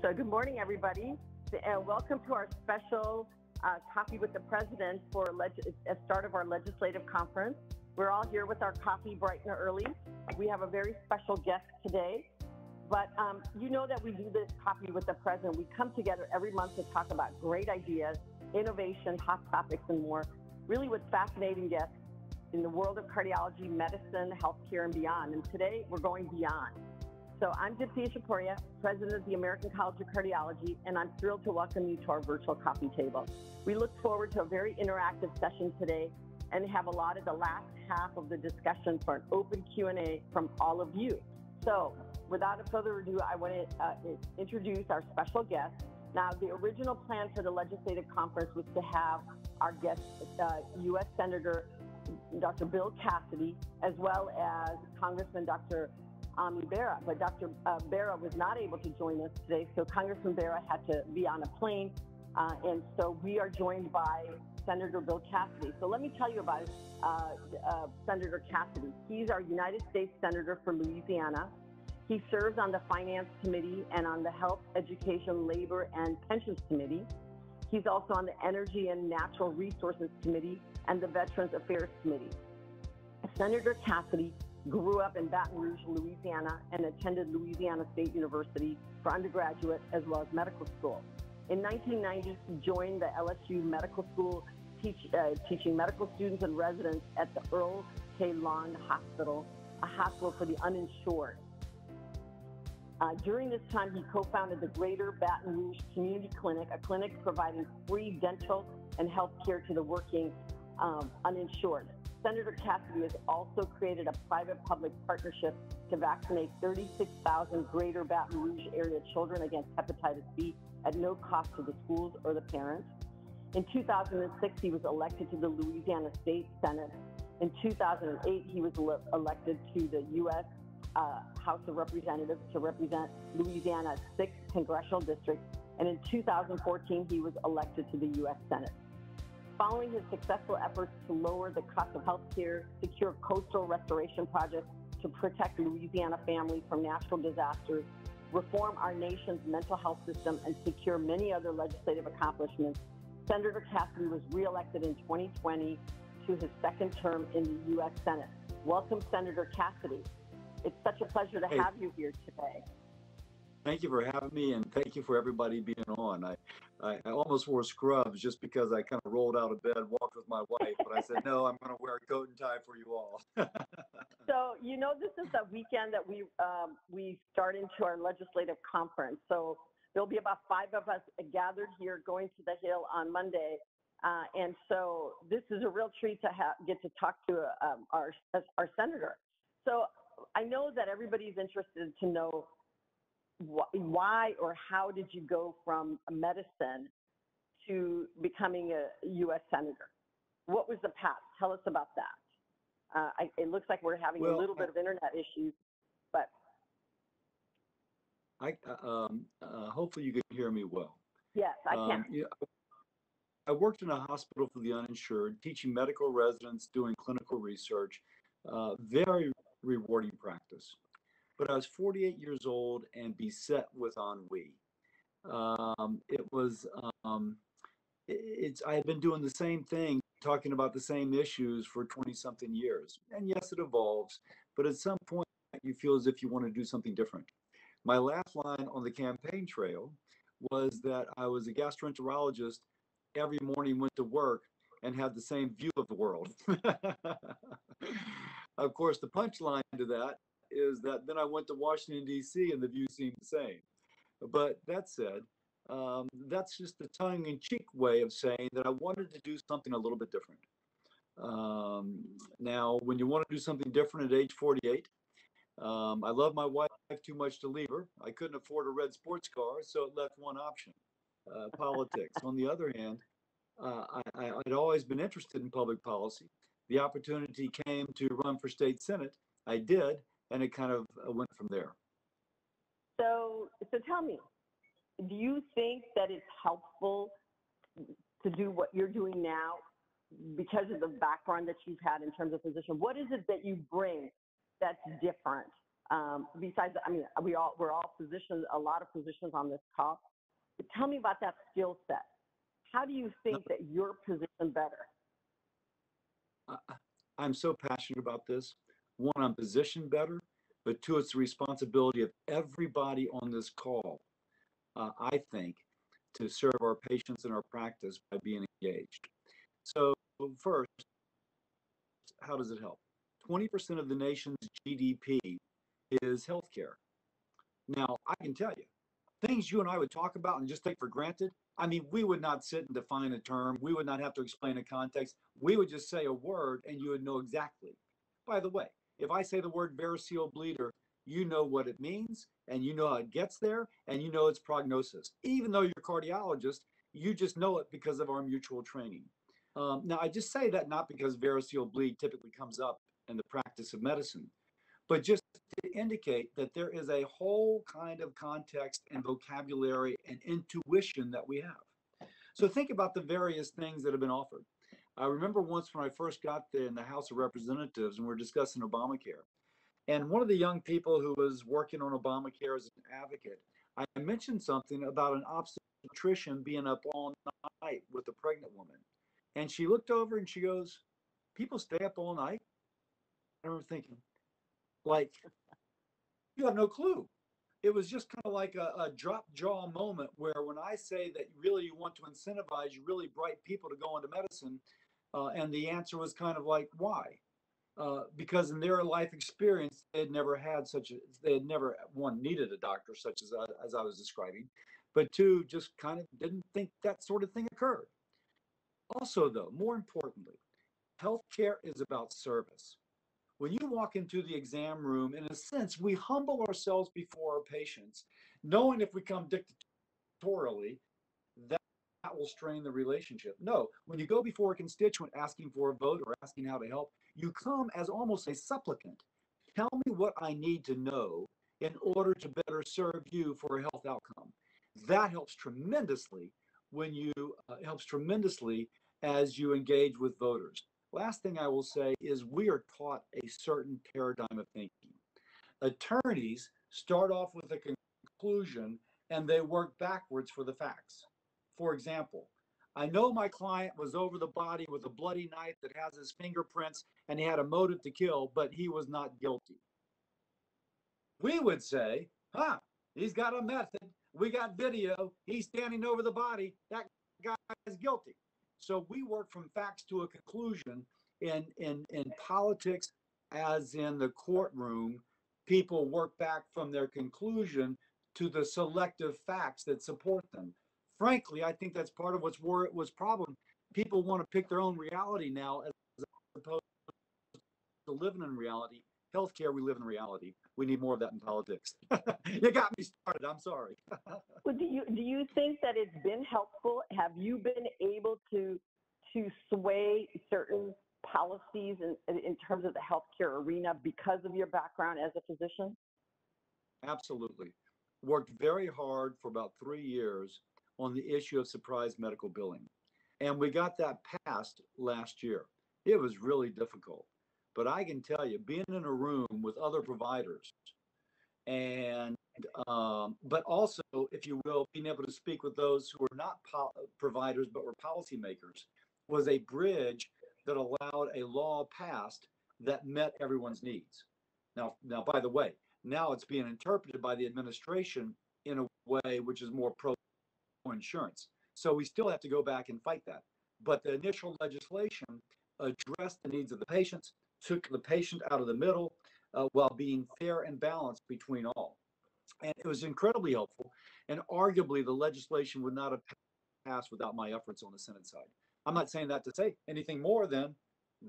So good morning, everybody, and welcome to our special Coffee with the President for a start of our legislative conference. We're all here with our coffee bright and early. We have a very special guest today, but you know that we do this Coffee with the President. We come together every month to talk about great ideas, innovation, hot topics, and more, really with fascinating guests in the world of cardiology, medicine, healthcare, and beyond. And today, we're going beyond. So I'm Dipti Shaporia, President of the American College of Cardiology, and I'm thrilled to welcome you to our virtual coffee table. We look forward to a very interactive session today and have allotted the last half of the discussion for an open Q&A from all of you. So without further ado, I want to introduce our special guest. Now, the original plan for the legislative conference was to have our guest, U.S. Senator Dr. Bill Cassidy, as well as Congressman Dr. Barra, but Dr. Barra was not able to join us today, so Congressman Barra had to be on a plane, and so we are joined by Senator Bill Cassidy. So let me tell you about Senator Cassidy. He's our United States Senator for Louisiana. He serves on the Finance Committee and on the Health, Education, Labor, and Pensions Committee. He's also on the Energy and Natural Resources Committee and the Veterans Affairs Committee. Senator Cassidy grew up in Baton Rouge, Louisiana, and attended Louisiana State University for undergraduate as well as medical school. In 1990, he joined the LSU Medical School, teaching medical students and residents at the Earl K. Long Hospital, a hospital for the uninsured. During this time, he co-founded the Greater Baton Rouge Community Clinic, a clinic providing free dental and health care to the working uninsured. Senator Cassidy has also created a private-public partnership to vaccinate 36,000 Greater Baton Rouge area children against hepatitis B at no cost to the schools or the parents. In 2006, he was elected to the Louisiana State Senate. In 2008, he was elected to the U.S. House of Representatives to represent Louisiana's 6th Congressional District. And in 2014, he was elected to the U.S. Senate. Following his successful efforts to lower the cost of health care, secure coastal restoration projects to protect Louisiana families from natural disasters, reform our nation's mental health system, and secure many other legislative accomplishments, Senator Cassidy was reelected in 2020 to his second term in the U.S. Senate. Welcome, Senator Cassidy. It's such a pleasure to have you here today. Thank you for having me, and thank you for everybody being on. I almost wore scrubs just because I kind of rolled out of bed, walked with my wife, but I said, no, I'm going to wear a coat and tie for you all. So, you know, this is the weekend that we start into our legislative conference. So there'll be about 5 of us gathered here going to the Hill on Monday. And so this is a real treat to get to talk to our senator. So I know that everybody's interested to know why or how did you go from medicine to becoming a U.S. Senator? What was the path? Tell us about that. It looks like we're having a little bit of internet issues, but. Hopefully you can hear me well. Yes, I can. I worked in a hospital for the uninsured, teaching medical residents, doing clinical research, very rewarding practice. But I was 48 years old and beset with ennui. I had been doing the same thing, talking about the same issues for 20-something years. And yes, it evolves, but at some point you feel as if you want to do something different. My last line on the campaign trail was that I was a gastroenterologist, every morning went to work and had the same view of the world. Of course, the punchline to that is that then I went to Washington, D.C., and the view seemed the same. But that said, that's just a tongue-in-cheek way of saying that I wanted to do something a little bit different. Now, when you want to do something different at age 48, I love my wife too much to leave her. I couldn't afford a red sports car, so it left one option, politics. On the other hand, I'd always been interested in public policy. The opportunity came to run for state senate. I did. And it kind of went from there. So tell me, do you think that it's helpful to do what you're doing now because of the background that you've had in terms of position? What is it that you bring that's different Besides, I mean, we're all physicians, a lot of physicians on this call. But tell me about that skill set. How do you think that you're positioned better? I'm so passionate about this. One, I'm positioned better, but two, it's the responsibility of everybody on this call, I think, to serve our patients in our practice by being engaged. So first, how does it help? 20% of the nation's GDP is healthcare. Now, I can tell you, things you and I would talk about and just take for granted. I mean, we would not sit and define a term. We would not have to explain a context. We would just say a word and you would know exactly. By the way, if I say the word variceal bleeder, you know what it means and you know how it gets there and you know its prognosis. Even though you're a cardiologist, you just know it because of our mutual training. Now, I just say that not because variceal bleed typically comes up in the practice of medicine, but just to indicate that there is a whole kind of context and vocabulary and intuition that we have. So think about the various things that have been offered. I remember once when I first got there in the House of Representatives and we're discussing Obamacare. And one of the young people who was working on Obamacare as an advocate, I mentioned something about an obstetrician being up all night with a pregnant woman. And she looked over and she goes, "People stay up all night?" I remember thinking, like, you have no clue. It was just kind of like a drop jaw moment where when I say that really you want to incentivize you really bright people to go into medicine, and the answer was kind of like, why? Because in their life experience, they had never, one, needed a doctor such as I was describing, but two, just kind of didn't think that sort of thing occurred. Also, though, more importantly, healthcare is about service. When you walk into the exam room, in a sense, we humble ourselves before our patients, knowing if we come dictatorially, that will strain the relationship. No, when you go before a constituent asking for a vote or asking how to help, you come as almost a supplicant. Tell me what I need to know in order to better serve you for a health outcome. That helps tremendously helps tremendously as you engage with voters. Last thing I will say is we are taught a certain paradigm of thinking. Attorneys start off with a conclusion and they work backwards for the facts. For example, I know my client was over the body with a bloody knife that has his fingerprints and he had a motive to kill, but he was not guilty. We would say, he's got a method. We got video. He's standing over the body. That guy is guilty. So we work from facts to a conclusion. In politics, as in the courtroom, people work back from their conclusion to the selective facts that support them. Frankly, I think that's part of where it was problem. People want to pick their own reality now as opposed to living in reality. Healthcare, we live in reality. We need more of that in politics. You got me started. I'm sorry. Well, do you think that it's been helpful? Have you been able to sway certain policies in terms of the healthcare arena because of your background as a physician? Absolutely. Worked very hard for about 3 years on the issue of surprise medical billing. And we got that passed last year. It was really difficult. But I can tell you, being in a room with other providers and but also, if you will, being able to speak with those who were not providers but were policymakers was a bridge that allowed a law passed that met everyone's needs. Now, by the way, now it's being interpreted by the administration in a way which is more pro-insurance. So we still have to go back and fight that. But the initial legislation addressed the needs of the patients, took the patient out of the middle, while being fair and balanced between all. And it was incredibly helpful. And arguably, the legislation would not have passed without my efforts on the Senate side. I'm not saying that to say anything more than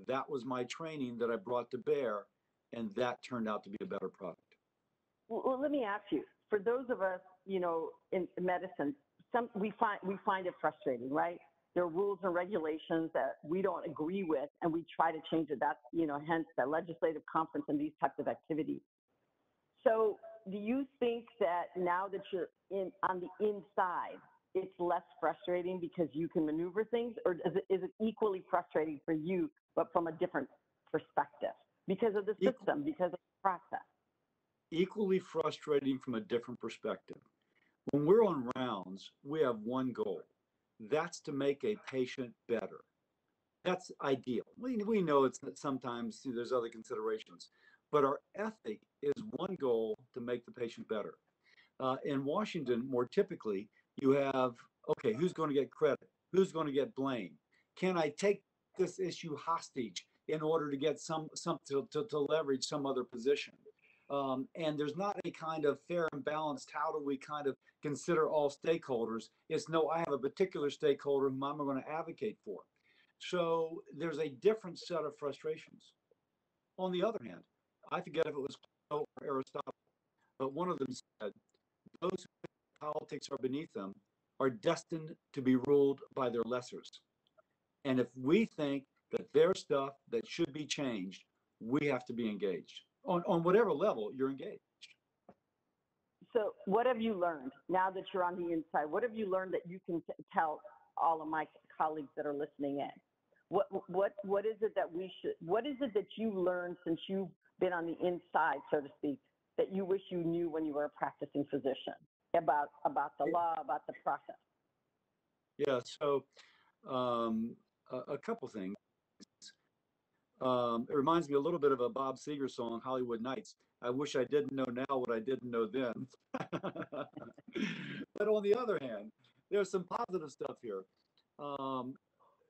that was my training that I brought to bear, and that turned out to be a better product. Well, let me ask you, for those of us, in medicine, we find it frustrating, right? There are rules and regulations that we don't agree with, and we try to change it. That's, hence the legislative conference and these types of activities. So do you think that now that you're on the inside, it's less frustrating because you can maneuver things, or is it equally frustrating for you, but from a different perspective because of the system, because of the process? equally frustrating from a different perspective. When we're on rounds, we have one goal. That's to make a patient better. That's ideal. We know it's that sometimes there's other considerations, but our ethic is one goal to make the patient better. In Washington, more typically, you have, okay, who's going to get credit? Who's going to get blame? Can I take this issue hostage in order to get some to leverage some other position? And there's not a kind of fair and balanced, how do we kind of consider all stakeholders? It's no, I have a particular stakeholder whom I'm going to advocate for. So there's a different set of frustrations. On the other hand, I forget if it was Plato or Aristotle, but one of them said, those who think politics are beneath them are destined to be ruled by their lessers. And if we think that there's stuff that should be changed, we have to be engaged on whatever level you're engaged. So what have you learned now that you're on the inside? What have you learned that you can tell all of my colleagues that are listening in? What is it that what is it that you learned since you've been on the inside, so to speak, that you wish you knew when you were a practicing physician about the law, about the process? Yeah, so a couple things. It reminds me a little bit of a Bob Seger song, Hollywood Nights. I wish I didn't know now what I didn't know then. But on the other hand, there's some positive stuff here.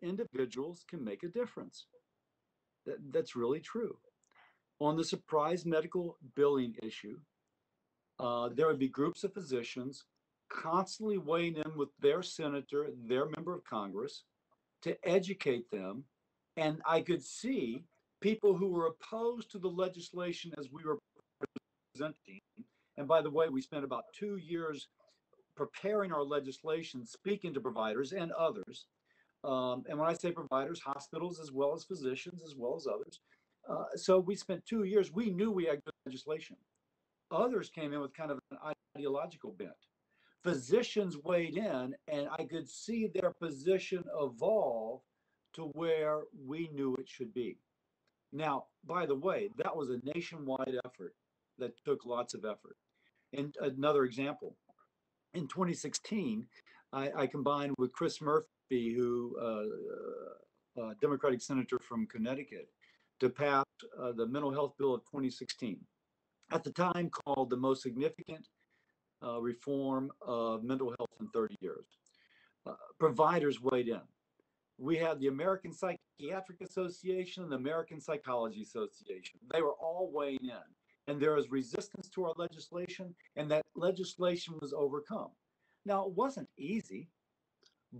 Individuals can make a difference. That's really true. On the surprise medical billing issue, there would be groups of physicians constantly weighing in with their senator, their member of Congress, to educate them. And I could see people who were opposed to the legislation as we were presenting. And by the way, we spent about 2 years preparing our legislation, speaking to providers and others. And when I say providers, hospitals as well as physicians, as well as others. So we spent 2 years, we knew we had good legislation. Others came in with kind of an ideological bent. Physicians weighed in, and I could see their position evolve to where we knew it should be. Now, by the way, that was a nationwide effort that took lots of effort. And another example, in 2016, I combined with Chris Murphy, who Democratic senator from Connecticut, to pass the Mental Health Bill of 2016, at the time called the most significant reform of mental health in 30 years. Providers weighed in. We had the American Psychiatric Association and the American Psychology Association. They were all weighing in. And there was resistance to our legislation, and that legislation was overcome. Now, it wasn't easy,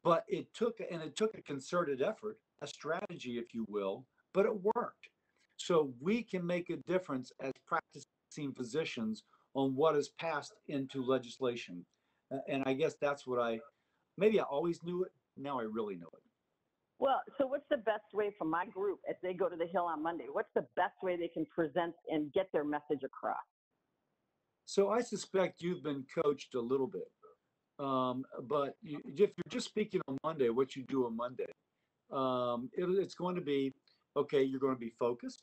but it took a concerted effort, a strategy, if you will, but it worked. So we can make a difference as practicing physicians on what is passed into legislation. And I guess that's what maybe I always knew it, now I really know it. Well, so what's the best way for my group as they go to the Hill on Monday? What's the best way they can present and get their message across? So I suspect you've been coached a little bit. But if you're just speaking on Monday, what you do on Monday, it's going to be, okay, you're going to be focused.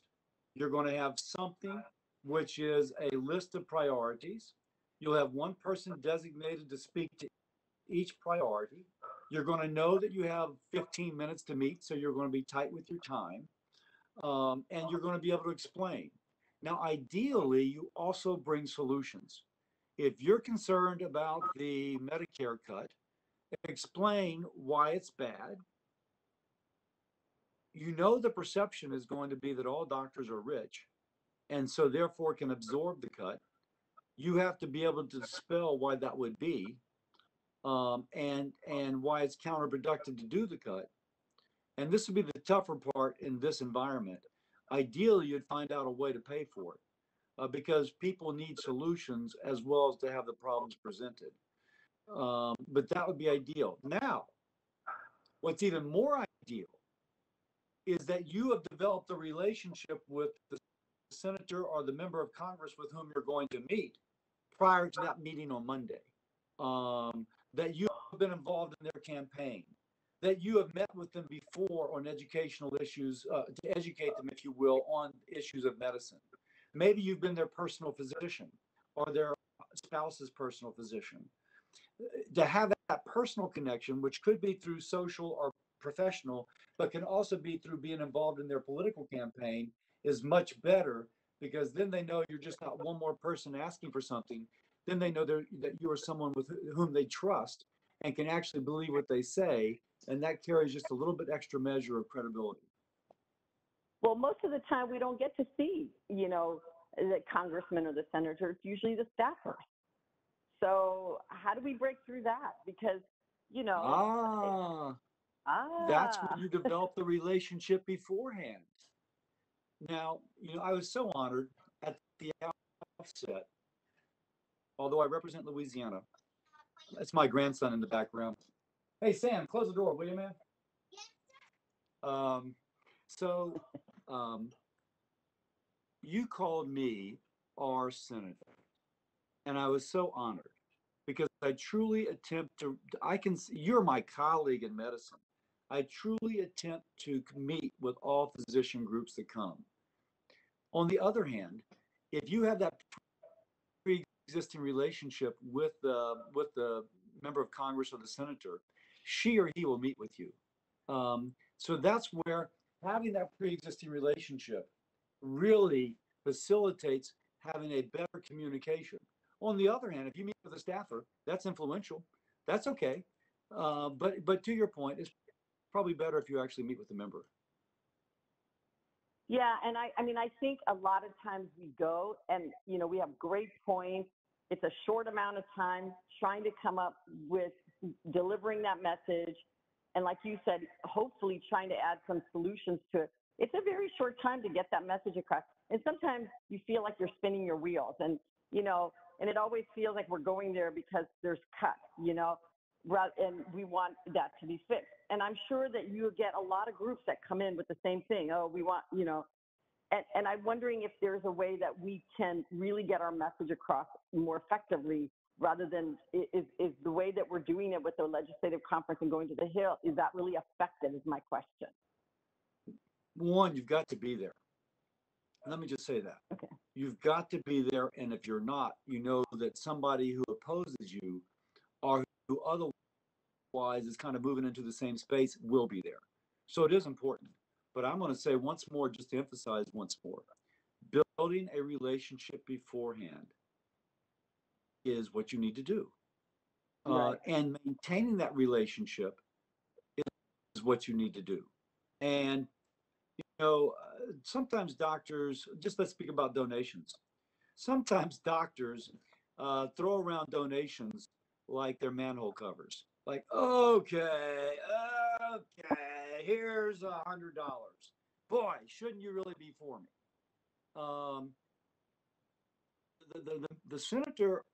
You're going to have something which is a list of priorities. You'll have one person designated to speak to each priority. You're going to know that you have 15 minutes to meet, so you're going to be tight with your time. And you're going to be able to explain. Now, ideally, you also bring solutions. If you're concerned about the Medicare cut, explain why it's bad. You know the perception is going to be that all doctors are rich, and so therefore can absorb the cut. You have to be able to dispel why that would be, and why it's counterproductive to do the cut. And this would be the tougher part in this environment. Ideally, you'd find out a way to pay for it, because people need solutions as well as to have the problems presented. But that would be ideal. Now, what's even more ideal is that you have developed a relationship with the senator or the member of Congress with whom you're going to meet prior to that meeting on Monday. That you have been involved in their campaign, that you have met with them before on educational issues, to educate them, if you will, on issues of medicine. Maybe you've been their personal physician. or their spouse's personal physician. To have that personal connection, which could be through social or professional, but can also be through being involved in their political campaign, is much better, because then they know you're just not one more person asking for something. Then they know that you are someone with whom they trust and can actually believe what they say, and that carries just a little bit extra measure of credibility. Well, most of the time we don't get to see, the congressman or the senator. It's usually the staffers. So how do we break through that? Because, Ah, that's when you develop the relationship beforehand. Now, I was so honored at the outset, although I represent Louisiana. That's my grandson in the background. Hey, Sam, close the door, will you, man? So, you called me our senator, and I was so honored, because I truly attempt to, you're my colleague in medicine. I truly attempt to meet with all physician groups that come. On the other hand, if you have that pre-existing relationship with the member of Congress or the senator, she or he will meet with you. So that's where having that pre-existing relationship really facilitates having a better communication. On the other hand, if you meet with a staffer, that's influential. That's okay. But to your point, it's probably better if you actually meet with the member. Yeah, and I think a lot of times we go and, we have great points. It's a short amount of time trying to come up with delivering that message. And like you said, hopefully trying to add some solutions to it. It's a very short time to get that message across. And sometimes you feel like you're spinning your wheels, and, and it always feels like we're going there because there's cuts, and we want that to be fixed. And I'm sure that you get a lot of groups that come in with the same thing. Oh, we want, and I'm wondering if there's a way that we can really get our message across more effectively, rather than is the way that we're doing it with the legislative conference and going to the Hill, is that really effective, is my question. One, you've got to be there. Let me just say that. Okay. You've got to be there, and if you're not, you know that somebody who opposes you or who otherwise is kind of moving into the same space will be there. So it is important. But I'm going to say once more, just to emphasize once more, building a relationship beforehand is what you need to do. Right. And maintaining that relationship is what you need to do. And, sometimes doctors, just let's speak about donations. Sometimes doctors throw around donations like they're manhole covers. Like, okay, here's $100. Boy, shouldn't you really be for me? The senator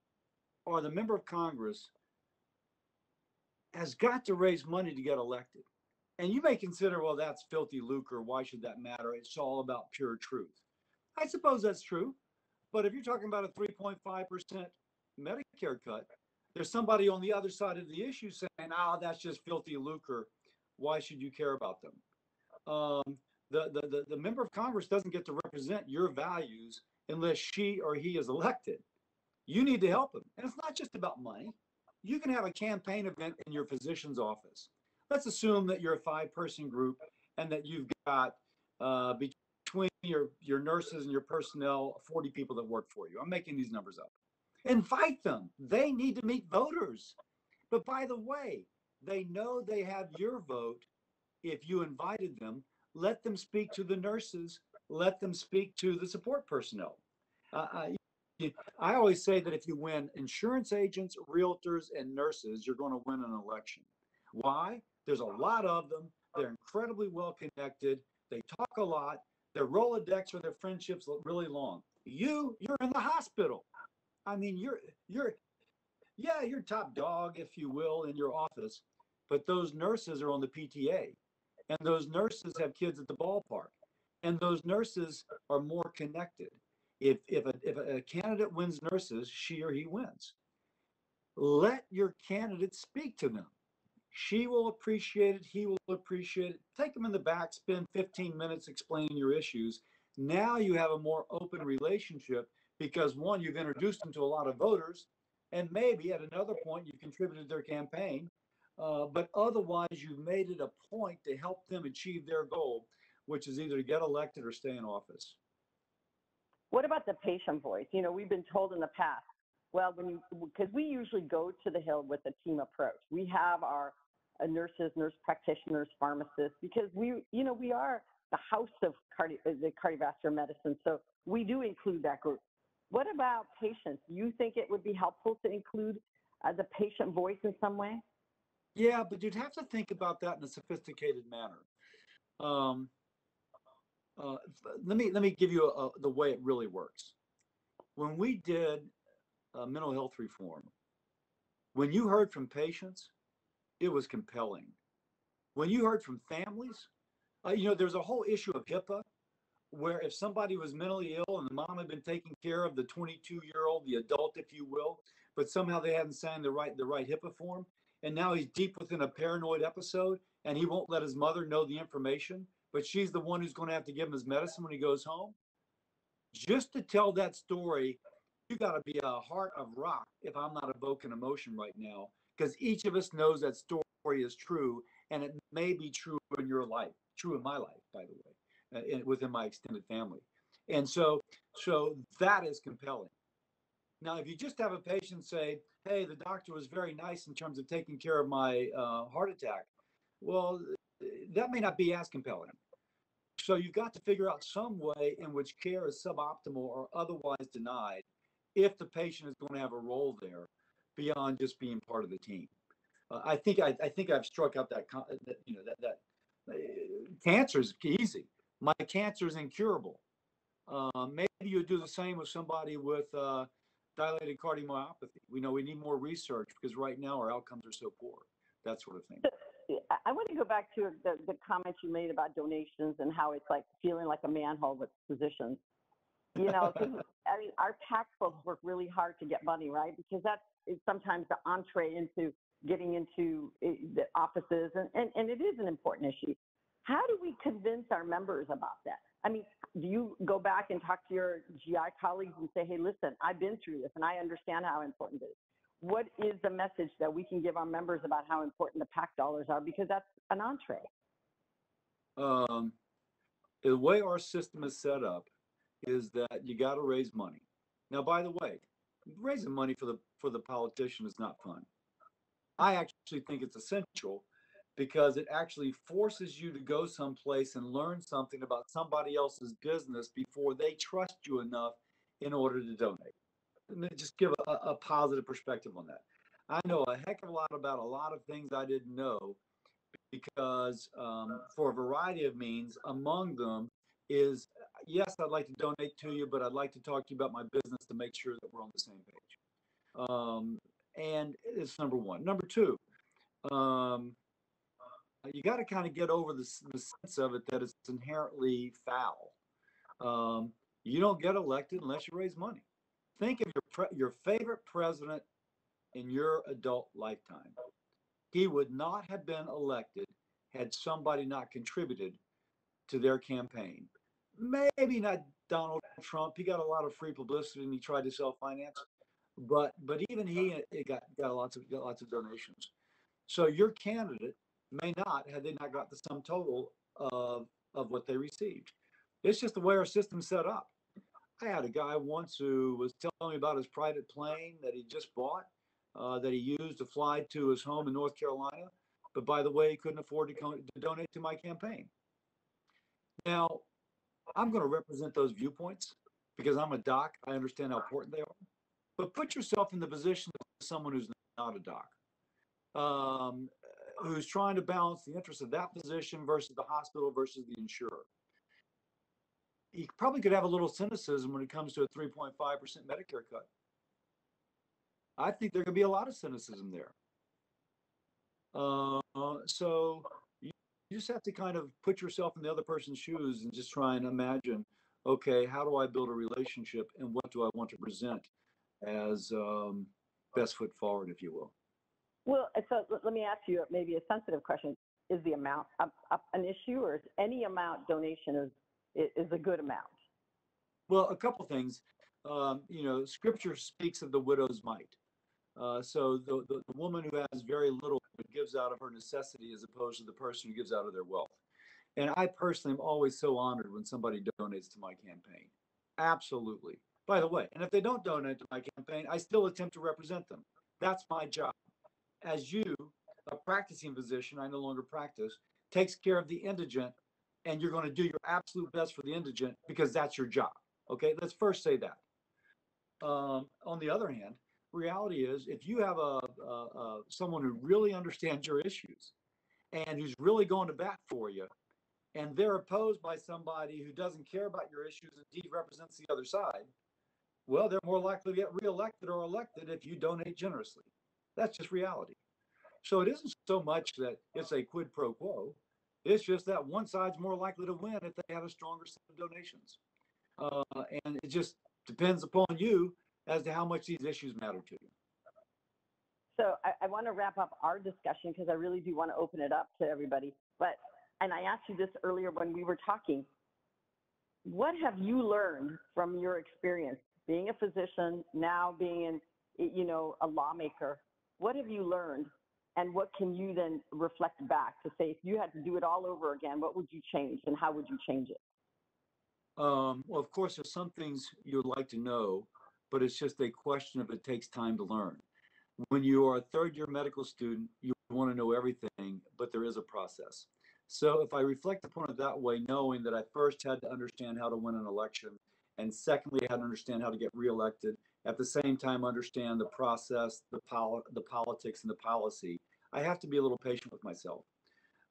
or the member of Congress has got to raise money to get elected. And you may consider, well, that's filthy lucre. Why should that matter? It's all about pure truth. I suppose that's true. But if you're talking about a 3.5% Medicare cut, there's somebody on the other side of the issue saying, that's just filthy lucre. Why should you care about them? The member of Congress doesn't get to represent your values unless she or he is elected. You need to help them. And it's not just about money. You can have a campaign event in your physician's office. Let's assume that you're a 5-person group and that you've got between your nurses and your personnel, 40 people that work for you. I'm making these numbers up. Invite them. They need to meet voters. But by the way, they know they have your vote if you invited them. Let them speak to the nurses. Let them speak to the support personnel. I always say that if you win insurance agents, realtors, and nurses, you're going to win an election. Why? There's a lot of them. They're incredibly well connected. They talk a lot. Their Rolodex or their friendships look really long. You're in the hospital. I mean, you're top dog, if you will, in your office. But those nurses are on the PTA, and those nurses have kids at the ballpark, and those nurses are more connected. If a candidate wins nurses, she or he wins. Let your candidate speak to them. She will appreciate it. He will appreciate it. Take them in the back, spend 15 minutes explaining your issues. Now you have a more open relationship because one, you've introduced them to a lot of voters, and maybe at another point you've contributed to their campaign, but otherwise you've made it a point to help them achieve their goal, which is either to get elected or stay in office. What about the patient voice? You know, we've been told in the past, well, because we usually go to the Hill with a team approach. We have our nurses, nurse practitioners, pharmacists, because we are the house of the cardiovascular medicine. So we do include that group. What about patients? Do you think it would be helpful to include the patient voice in some way? Yeah, but you'd have to think about that in a sophisticated manner. Um, let me give you the way it really works. When we did mental health reform, when you heard from patients, it was compelling. When you heard from families, there's a whole issue of HIPAA, where if somebody was mentally ill and the mom had been taking care of the 22-year-old, the adult, if you will, but somehow they hadn't signed the right HIPAA form, and now he's deep within a paranoid episode, and he won't let his mother know the information, but she's the one who's going to have to give him his medicine when he goes home. Just to tell that story, you got to be a heart of rock if I'm not evoking emotion right now, because each of us knows that story is true, and it may be true in your life, true in my life, by the way, within my extended family. And so that is compelling. Now, if you just have a patient say, hey, the doctor was very nice in terms of taking care of my heart attack, well, that may not be as compelling. So you've got to figure out some way in which care is suboptimal or otherwise denied if the patient is going to have a role there beyond just being part of the team. I think I've struck out that cancer is easy. My cancer is incurable. Maybe you do the same with somebody with dilated cardiomyopathy. We know we need more research because right now our outcomes are so poor. That sort of thing. I want to go back to the comments you made about donations and how it's like feeling like a manhole with physicians. I mean, our tax folks work really hard to get money, right? Because that's sometimes the entree into getting into the offices, and it is an important issue. How do we convince our members about that? I mean, do you go back and talk to your GI colleagues and say, hey, listen, I've been through this and I understand how important it is? What is the message that we can give our members about how important the PAC dollars are? Because that's an entree. The way our system is set up is that you got to raise money. Now, by the way, raising money for the politician is not fun. I actually think it's essential because it actually forces you to go someplace and learn something about somebody else's business before they trust you enough in order to donate. Let me just give a positive perspective on that. I know a heck of a lot about a lot of things I didn't know because for a variety of means, among them is, yes, I'd like to donate to you, but I'd like to talk to you about my business to make sure that we're on the same page. And it's number one. Number two, you got to kind of get over the sense of it that it's inherently foul. You don't get elected unless you raise money. Think of your favorite president in your adult lifetime. He would not have been elected had somebody not contributed to their campaign. Maybe not Donald Trump. He got a lot of free publicity and he tried to self-finance, but even he got lots of donations. So your candidate may not, had they not got the sum total of what they received. It's just the way our system's set up. I had a guy once who was telling me about his private plane that he just bought, that he used to fly to his home in North Carolina. But by the way, he couldn't afford to donate to my campaign. Now, I'm going to represent those viewpoints because I'm a doc. I understand how important they are. But put yourself in the position of someone who's not a doc, who's trying to balance the interests of that physician versus the hospital versus the insurer. He probably could have a little cynicism when it comes to a 3.5% Medicare cut. I think there could be a lot of cynicism there. So you just have to kind of put yourself in the other person's shoes and just try and imagine, okay, how do I build a relationship and what do I want to present as best foot forward, if you will? Well, so let me ask you maybe a sensitive question. Is the amount an issue, or is any amount donation is a good amount? Well, a couple things. Scripture speaks of the widow's mite. So the woman who has very little but gives out of her necessity as opposed to the person who gives out of their wealth. And I personally am always so honored when somebody donates to my campaign. Absolutely. By the way, and if they don't donate to my campaign, I still attempt to represent them. That's my job. As you, a practicing physician, I no longer practice, takes care of the indigent, and you're going to do your absolute best for the indigent because that's your job. Okay, let's first say that. On the other hand, reality is if you have someone who really understands your issues and who's really going to bat for you, and they're opposed by somebody who doesn't care about your issues, indeed represents the other side, well, they're more likely to get reelected or elected if you donate generously. That's just reality. So it isn't so much that it's a quid pro quo. It's just that one side's more likely to win if they have a stronger set of donations. And it just depends upon you as to how much these issues matter to you. So I want to wrap up our discussion because I really do want to open it up to everybody. And I asked you this earlier when we were talking. What have you learned from your experience being a physician, now being a lawmaker? What have you learned, and what can you then reflect back to say if you had to do it all over again, what would you change, and how would you change it? Well, of course, there's some things you'd like to know, but it's just a question of it takes time to learn. When you are a third-year medical student, you want to know everything, but there is a process. So if I reflect upon it that way, knowing that I first had to understand how to win an election, and secondly, I had to understand how to get reelected, at the same time, understand the process, the politics, and the policy, I have to be a little patient with myself.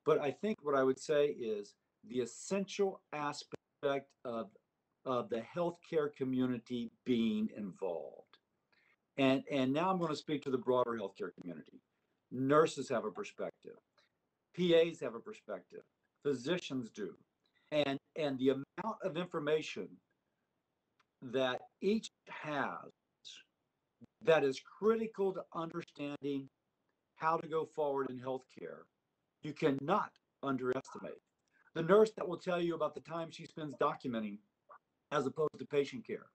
But I think what I would say is the essential aspect of the healthcare community being involved. And now I'm going to speak to the broader healthcare community. Nurses have a perspective. PAs have a perspective. Physicians do. And the amount of information that each has that is critical to understanding how to go forward in healthcare, you cannot underestimate. The nurse that will tell you about the time she spends documenting as opposed to patient care.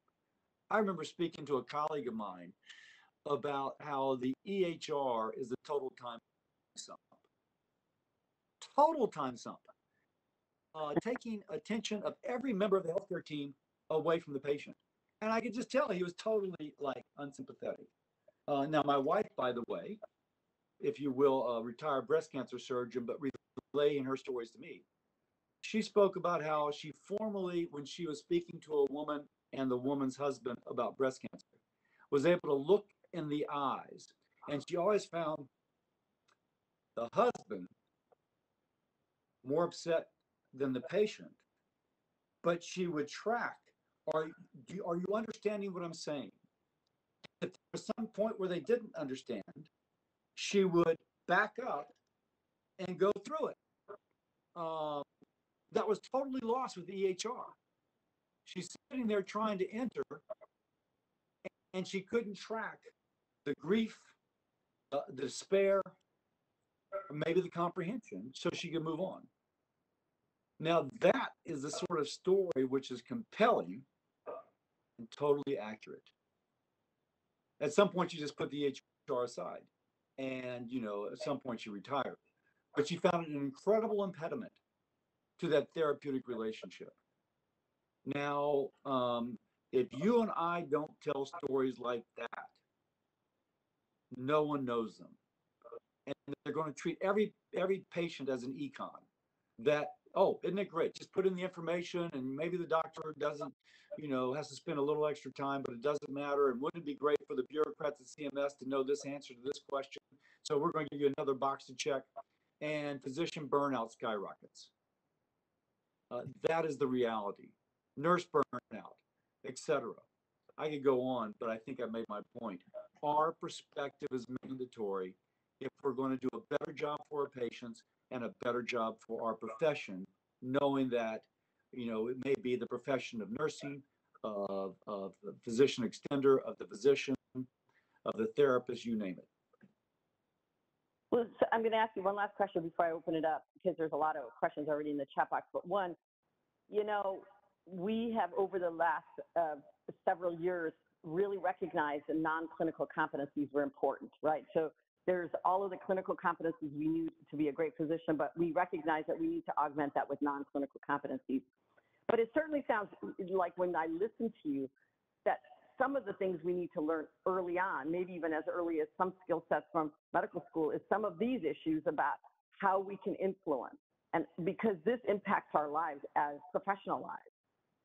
I remember speaking to a colleague of mine about how the EHR is a total time sump. Total time sump. Taking attention of every member of the healthcare team away from the patient. And I could just tell he was totally like unsympathetic. Now, my wife, by the way, if you will, a retired breast cancer surgeon, but relaying her stories to me, she spoke about how she formerly, when she was speaking to a woman and the woman's husband about breast cancer, was able to look in the eyes. And she always found the husband more upset than the patient. But she would track, are you understanding what I'm saying? If there was some point where they didn't understand, she would back up and go through it. That was totally lost with the EHR. She's sitting there trying to enter, and she couldn't track the grief, the despair, or maybe the comprehension, so she could move on. Now, that is the sort of story which is compelling and totally accurate. At some point, you just put the EHR aside, and at some point, she retired. But she found an incredible impediment to that therapeutic relationship. Now, if you and I don't tell stories like that, no one knows them. And they're going to treat every patient as an econ. That, oh, isn't it great? Just put in the information, and maybe the doctor doesn't, has to spend a little extra time, but it doesn't matter. And wouldn't it be great for the bureaucrats at CMS to know this answer to this question? So we're going to give you another box to check. And physician burnout skyrockets. That is the reality. Nurse burnout, etc. I could go on, but I think I made my point. Our perspective is mandatory if we're going to do a better job for our patients and a better job for our profession, knowing that, it may be the profession of nursing, of the physician extender, of the physician, of the therapist, you name it. Well, so I'm going to ask you one last question before I open it up, because there's a lot of questions already in the chat box. But one, we have over the last several years, really recognized that non-clinical competencies were important, right? So there's all of the clinical competencies we need to be a great physician, but we recognize that we need to augment that with non-clinical competencies. But it certainly sounds like when I listen to you, that some of the things we need to learn early on, maybe even as early as some skill sets from medical school, is some of these issues about how we can influence. And because this impacts our lives as professional lives.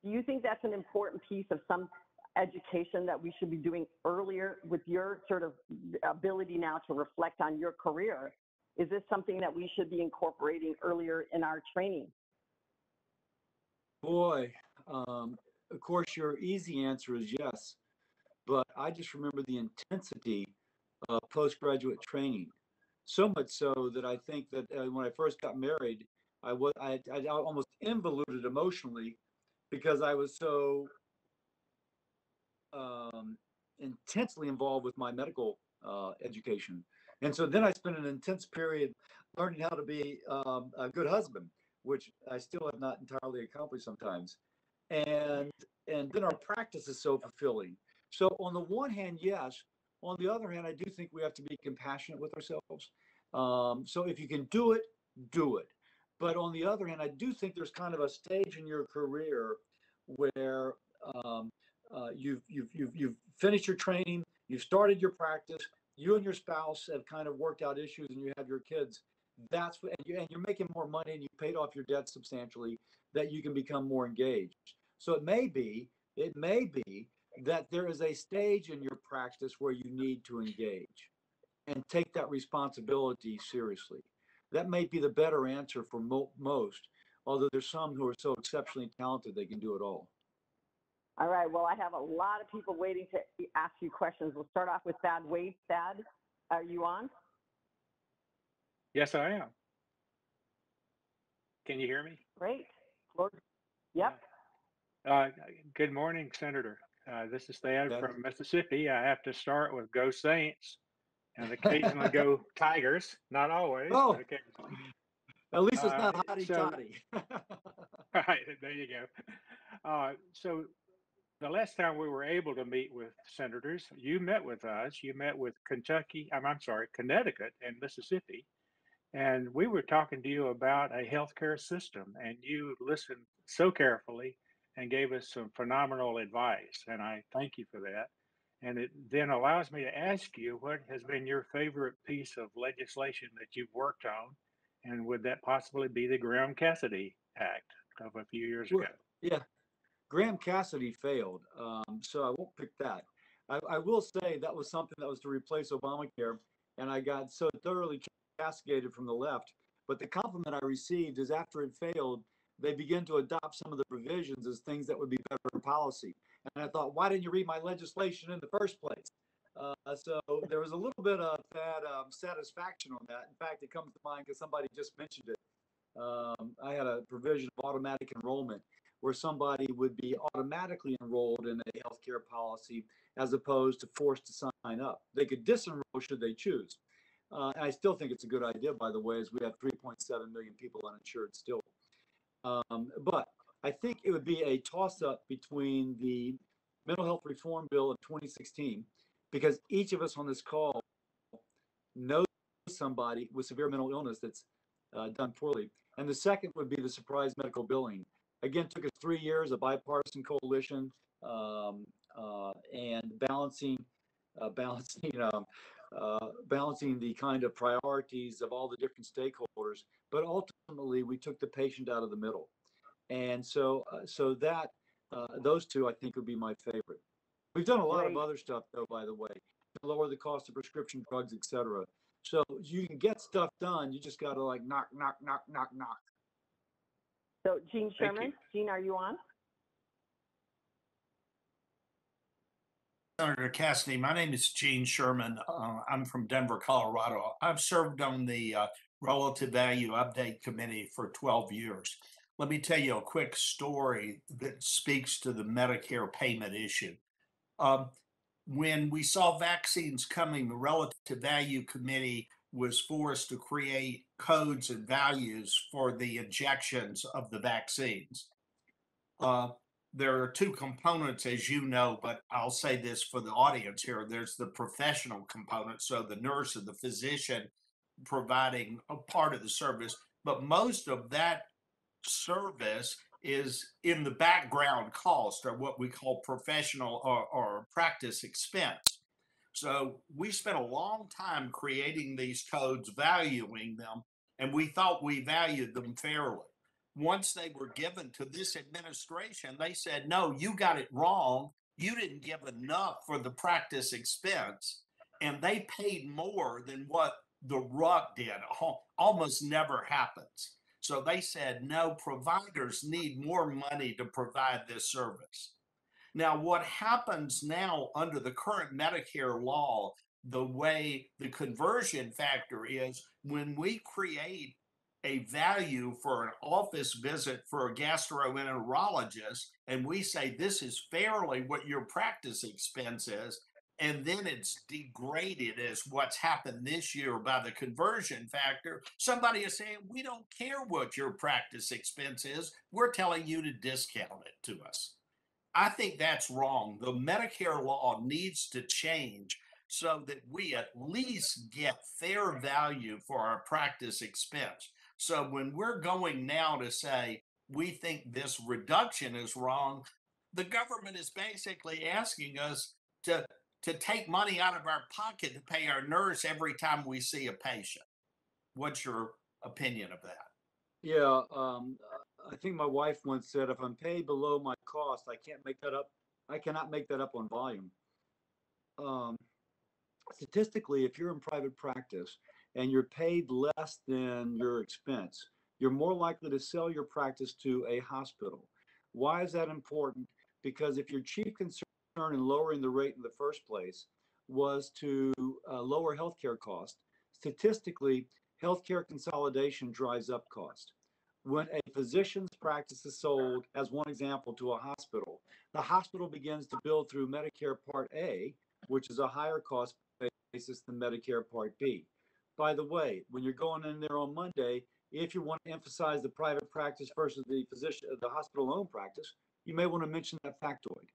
Do you think that's an important piece of some education that we should be doing earlier with your sort of ability now to reflect on your career? Is this something that we should be incorporating earlier in our training? Boy, of course, your easy answer is yes, but I just remember the intensity of postgraduate training. So much so that I think that when I first got married, I almost involuted emotionally because I was so intensely involved with my medical education. And so then I spent an intense period learning how to be a good husband, which I still have not entirely accomplished sometimes. And then our practice is so fulfilling. So on the one hand, yes. On the other hand, I do think we have to be compassionate with ourselves. So if you can do it, do it. But on the other hand, I do think there's kind of a stage in your career where you've finished your training, you've started your practice, you and your spouse have kind of worked out issues, and you have your kids. That's what, and you're making more money, and you paid off your debt substantially, that you can become more engaged. So it may be that there is a stage in your practice where you need to engage and take that responsibility seriously. That may be the better answer for most, although there's some who are so exceptionally talented they can do it all. All right, well, I have a lot of people waiting to ask you questions. We'll start off with Thad Wade. Thad, are you on? Yes, I am. Can you hear me? Great. Yep. Good morning, Senator. This is Thad from Mississippi. I have to start with Go Saints and occasionally Go Tigers. Not always, but occasionally. At least it's not hotty-toddy. Right, there you go. So the last time we were able to meet with senators, you met with us. You met with Connecticut and Mississippi. And we were talking to you about a healthcare system, and you listened so carefully and gave us some phenomenal advice. And I thank you for that. And it then allows me to ask you, what has been your favorite piece of legislation that you've worked on? And would that possibly be the Graham Cassidy Act of a few years ago? Yeah, Graham Cassidy failed, so I won't pick that. I will say that was something that was to replace Obamacare, and I got so thoroughly castigated from the left. But the compliment I received is after it failed, they began to adopt some of the provisions as things that would be better policy. And I thought, why didn't you read my legislation in the first place? So there was a little bit of that satisfaction on that. In fact, it comes to mind because somebody just mentioned it. I had a provision of automatic enrollment where somebody would be automatically enrolled in a healthcare policy as opposed to forced to sign up. They could disenroll should they choose. And I still think it's a good idea, by the way, as we have 3.7 million people uninsured still. But I think it would be a toss-up between the Mental Health Reform Bill of 2016, because each of us on this call knows somebody with severe mental illness that's done poorly. And the second would be the surprise medical billing. Again, it took us 3 years, a bipartisan coalition, and balancing the kind of priorities of all the different stakeholders. But ultimately, we took the patient out of the middle. And so that those two, I think, would be my favorite. We've done a lot of other stuff, though, by the way, to lower the cost of prescription drugs, et cetera. So you can get stuff done. You just got to like knock, knock, knock, knock, knock. So Gene Sherman, Gene, are you on? Senator Cassidy, my name is Gene Sherman. I'm from Denver, Colorado. I've served on the Relative Value Update Committee for 12 years. Let me tell you a quick story that speaks to the Medicare payment issue. When we saw vaccines coming, the Relative Value Committee was forced to create codes and values for the injections of the vaccines. there are two components, as you know, but I'll say this for the audience here. There's the professional component, so the nurse or the physician providing a part of the service, but most of that service is in the background cost, or what we call professional or practice expense. So we spent a long time creating these codes, valuing them, and we thought we valued them fairly. Once they were given to this administration, they said, no, you got it wrong. You didn't give enough for the practice expense. And they paid more than what the RUC did. Almost never happens. So they said, no, providers need more money to provide this service. Now, what happens now under the current Medicare law, the way the conversion factor is, when we create a value for an office visit for a gastroenterologist, and we say this is fairly what your practice expense is, and then it's degraded as what's happened this year by the conversion factor, somebody is saying, we don't care what your practice expense is, we're telling you to discount it to us. I think that's wrong. The Medicare law needs to change so that we at least get fair value for our practice expense. So when we're going now to say, we think this reduction is wrong, the government is basically asking us to take money out of our pocket to pay our nurse every time we see a patient. What's your opinion of that? Yeah, I think my wife once said, if I'm paid below my cost, I can't make that up. I cannot make that up on volume. Statistically, if you're in private practice and you're paid less than your expense, you're more likely to sell your practice to a hospital. Why is that important? Because if your chief concern in lowering the rate in the first place was to lower healthcare costs, statistically, healthcare consolidation drives up cost. When a physician's practice is sold, as one example, to a hospital, the hospital begins to bill through Medicare Part A, which is a higher cost basis than Medicare Part B. By the way, when you're going in there on Monday, if you want to emphasize the private practice versus the hospital-owned practice, you may want to mention that factoid.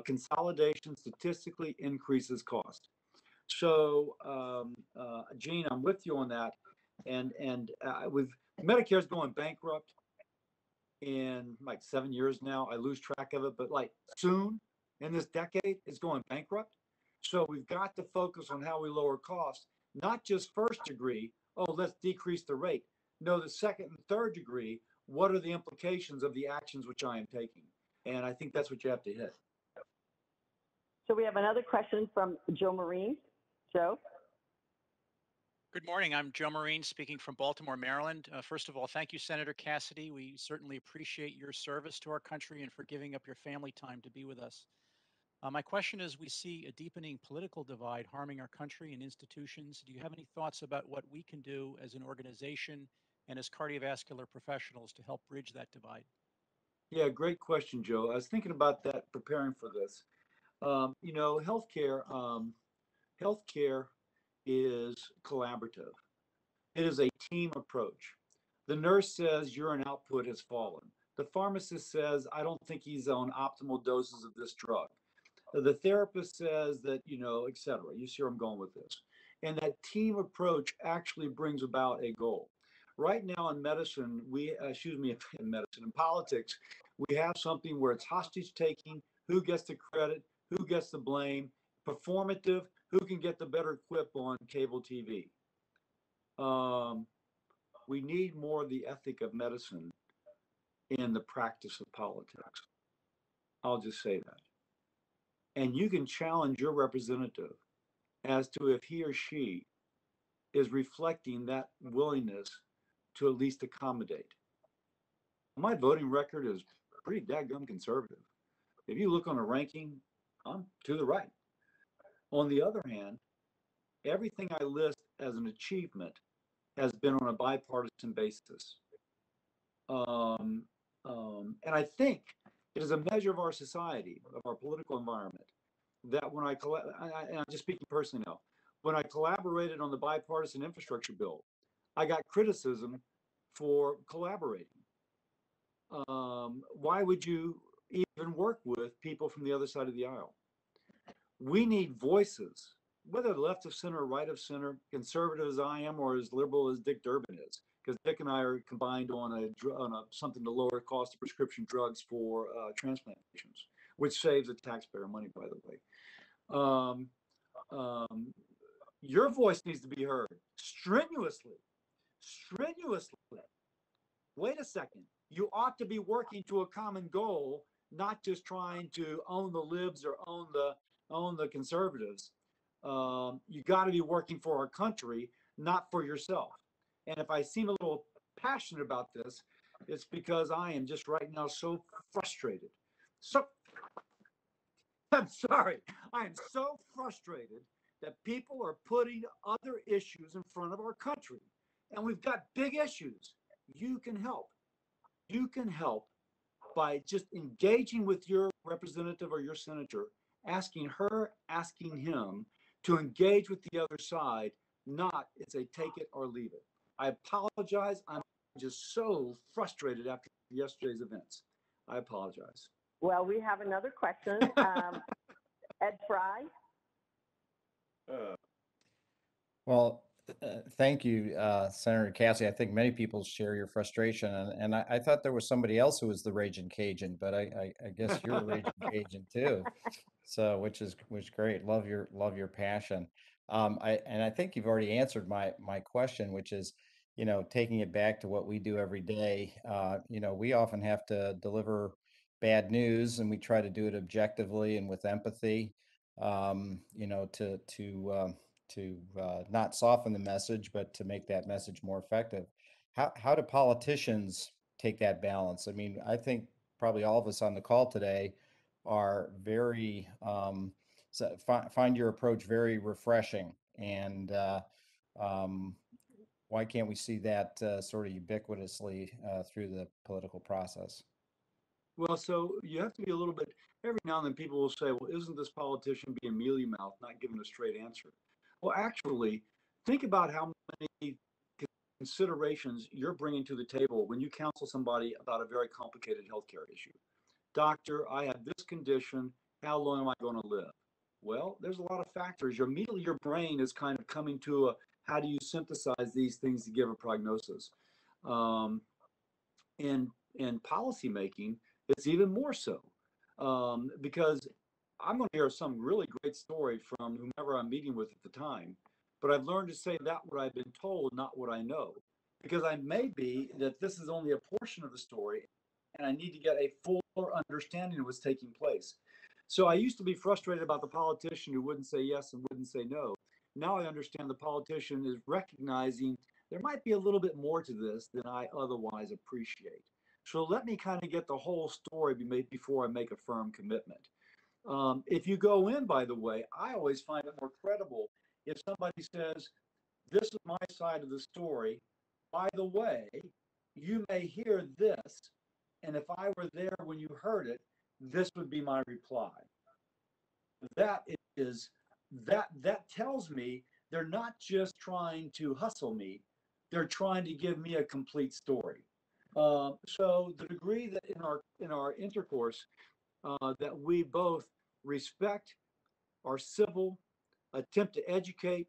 Consolidation statistically increases cost. So, Gene, I'm with you on that. And with Medicare's going bankrupt in like 7 years now. I lose track of it, but like soon in this decade, it's going bankrupt. So we've got to focus on how we lower costs, not just first degree, oh, let's decrease the rate. No, the second and third degree, what are the implications of the actions which I am taking? And I think that's what you have to hit. So we have another question from Joe Marine. Joe? Good morning. I'm Joe Marine speaking from Baltimore, Maryland. First of all, thank you, Senator Cassidy. We certainly appreciate your service to our country and for giving up your family time to be with us. My question is, we see a deepening political divide harming our country and institutions. Do you have any thoughts about what we can do as an organization and as cardiovascular professionals to help bridge that divide? Yeah, great question, Joe. I was thinking about that preparing for this. You know, healthcare is collaborative. It is a team approach. The nurse says urine output has fallen. The pharmacist says, I don't think he's on optimal doses of this drug. The therapist says that, you know, et cetera. You see where I'm going with this. And that team approach actually brings about a goal. Right now in medicine, in politics, we have something where it's hostage taking, who gets the credit, who gets the blame, performative, who can get the better quip on cable TV. We need more of the ethic of medicine in the practice of politics. I'll just say that. And you can challenge your representative as to if he or she is reflecting that willingness to at least accommodate. My voting record is pretty dadgum conservative. If you look on a ranking, I'm to the right. On the other hand, everything I list as an achievement has been on a bipartisan basis. And I think it is a measure of our society, of our political environment, that when and I'm just speaking personally now, when I collaborated on the bipartisan infrastructure bill, I got criticism for collaborating. Why would you even work with people from the other side of the aisle. We need voices, whether left of center or right of center, conservative as I am or as liberal as Dick Durbin is, because Dick and I are combined on something to lower cost of prescription drugs for transplant patients, which saves the taxpayer money, by the way. Your voice needs to be heard strenuously. Wait a second. You ought to be working to a common goal, not just trying to own the libs or own the conservatives. You got to be working for our country, not for yourself. And if I seem a little passionate about this, it's because I am just right now so frustrated. I'm sorry. I am so frustrated that people are putting other issues in front of our country. And we've got big issues. You can help. You can help by just engaging with your representative or your senator, asking him to engage with the other side, not it's a take it or leave it. I apologize. I'm just so frustrated after yesterday's events. I apologize. Well, we have another question. Ed Fry. Well, thank you, Senator Cassidy. I think many people share your frustration, and I thought there was somebody else who was the raging Cajun, but I guess you're a raging Cajun too. So, which is great. Love your passion. I think you've already answered my question, which is, taking it back to what we do every day. We often have to deliver bad news, and we try to do it objectively and with empathy. To not soften the message, but to make that message more effective. How do politicians take that balance? I mean, I think probably all of us on the call today are very find your approach very refreshing, and why can't we see that sort of ubiquitously through the political process? Well, so you have to be a little bit, every now and then people will say, well, isn't this politician being mealy-mouthed, not giving a straight answer? Well, actually, think about how many considerations you're bringing to the table when you counsel somebody about a very complicated healthcare issue. Doctor, I have this condition. How long am I going to live? Well, there's a lot of factors. Immediately your brain is kind of coming to how do you synthesize these things to give a prognosis? In policy making, it's even more so, because I'm going to hear some really great story from whomever I'm meeting with at the time, but I've learned to say that what I've been told, not what I know, because I may be that this is only a portion of the story, and I need to get a fuller understanding of what's taking place. So I used to be frustrated about the politician who wouldn't say yes and wouldn't say no. Now I understand the politician is recognizing there might be a little bit more to this than I otherwise appreciate. So let me kind of get the whole story before I make a firm commitment. If you go in, by the way, I always find it more credible if somebody says, this is my side of the story. By the way, you may hear this, and if I were there when you heard it, this would be my reply. That tells me they're not just trying to hustle me, they're trying to give me a complete story. So the degree that in our intercourse that we both respect, are civil, attempt to educate,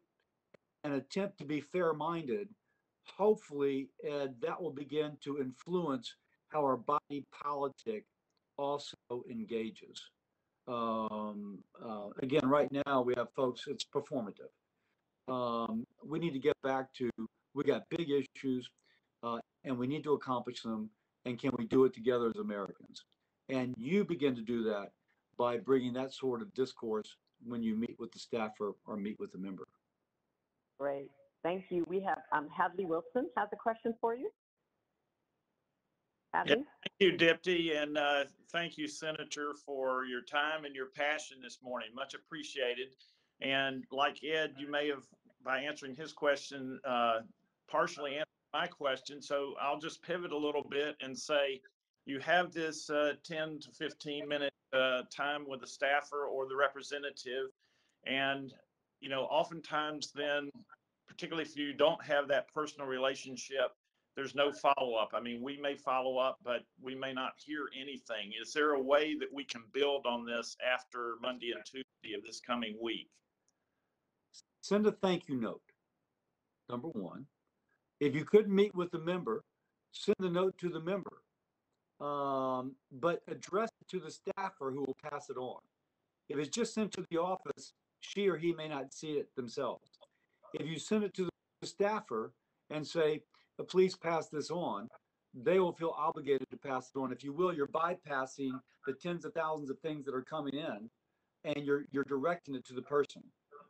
and attempt to be fair-minded, hopefully, Ed, that will begin to influence how our body politic also engages. Again, right now we have folks, it's performative. We need to get back to, we got big issues, and we need to accomplish them, and can we do it together as Americans? And you begin to do that by bringing that sort of discourse when you meet with the staffer or meet with a member. Great. Thank you. We have Hadley Wilson has a question for you. Hadley? Yeah, thank you, Deputy, and thank you, Senator, for your time and your passion this morning. Much appreciated. And like Ed, you may have, by answering his question, partially answered my question. So I'll just pivot a little bit and say, you have this 10 to 15 minute time with the staffer or the representative. And, oftentimes then, particularly if you don't have that personal relationship, there's no follow-up. I mean, we may follow up, but we may not hear anything. Is there a way that we can build on this after Monday and Tuesday of this coming week? Send a thank you note, number one. If you couldn't meet with the member, send the note to the member, but address it to the staffer who will pass it on. If it's just sent to the office, she or he may not see it themselves. If you send it to the staffer and say, please pass this on, they will feel obligated to pass it on. If you will, you're bypassing the tens of thousands of things that are coming in, and you're directing it to the person.